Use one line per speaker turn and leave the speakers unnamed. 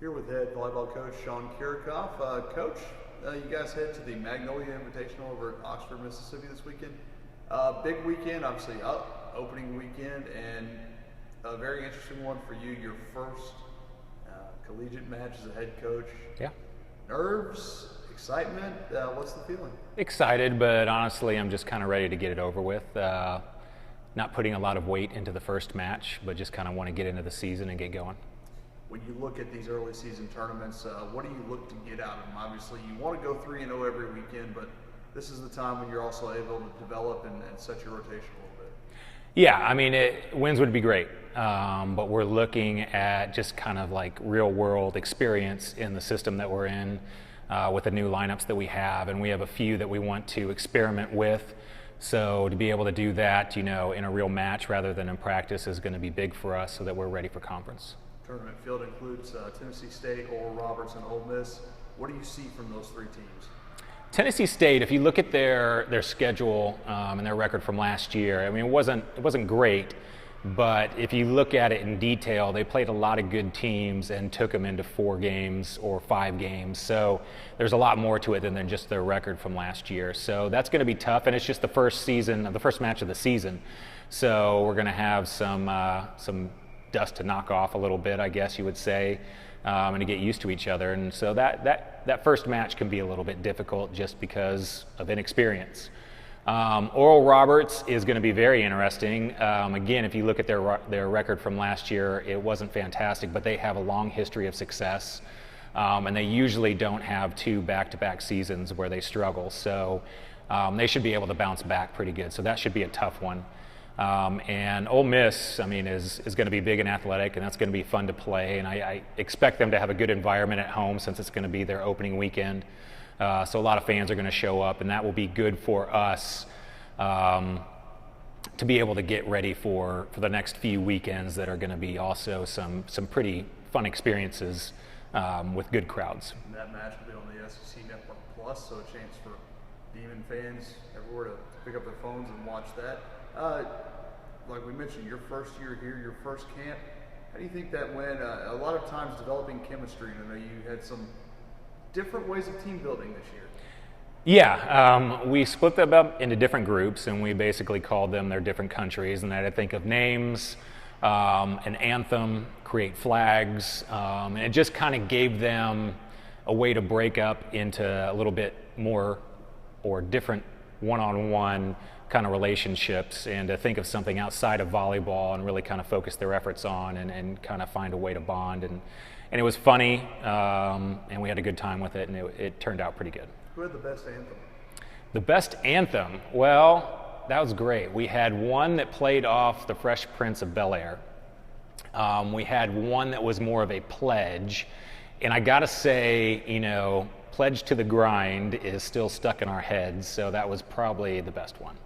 Here with head volleyball coach Sean Kiracofe. Coach, you guys head to the Magnolia Invitational over at Oxford, Mississippi this weekend. Big weekend, obviously opening weekend, and a very interesting one for you, your first collegiate match as a head coach.
Yeah.
Nerves, excitement, what's the feeling?
Excited, but honestly I'm just kind of ready to get it over with. Not putting a lot of weight into the first match, but just kind of want to get into the season and get going.
When you look at these early season tournaments, what do you look to get out of them? Obviously, you want to go 3-0 every weekend, but this is the time when you're also able to develop and set your rotation a little bit.
Yeah, I mean, wins would be great, but we're looking at just kind of like real world experience in the system that we're in with the new lineups that we have, and we have a few that we want to experiment with. So to be able to do that, in a real match rather than in practice is going to be big for us so that we're ready for conference.
Tournament field includes Tennessee State, Oral Roberts, and Ole Miss. What do you see from those three teams?
Tennessee State, if you look at their schedule and their record from last year, I mean, it wasn't great, but if you look at it in detail, they played a lot of good teams and took them into 4 games or 5 games. So there's a lot more to it than just their record from last year. So that's going to be tough, and it's just the first match of the season. So we're going to have some dust to knock off a little bit, I guess you would say, and to get used to each other. And so that first match can be a little bit difficult just because of inexperience. Oral Roberts is going to be very interesting. Again, if you look at their record from last year, it wasn't fantastic, but they have a long history of success, and they usually don't have 2 back-to-back seasons where they struggle. So they should be able to bounce back pretty good. So that should be a tough one. And Ole Miss, I mean, is going to be big and athletic, and that's going to be fun to play. And I expect them to have a good environment at home since it's going to be their opening weekend. So a lot of fans are going to show up, and that will be good for us to be able to get ready for the next few weekends that are going to be also some pretty fun experiences with good crowds.
And that match will be on the SEC Network Plus, so a chance for Demon fans everywhere to pick up their phones and watch that. Like we mentioned, your first year here, your first camp, how do you think that went? A lot of times developing chemistry, and I know you had some different ways of team building this year.
Yeah, we split them up into different groups, and we basically called them their different countries, and I had to think of names, an anthem, create flags, and it just kind of gave them a way to break up into a little bit more or different one-on-one kind of relationships, and to think of something outside of volleyball and really kind of focus their efforts on and kind of find a way to bond. And it was funny, and we had a good time with it, and it turned out pretty good.
Who had the best anthem?
The best anthem? Well, that was great. We had one that played off the Fresh Prince of Bel-Air. We had one that was more of a pledge, and I gotta say, Pledge to the Grind is still stuck in our heads, so that was probably the best one.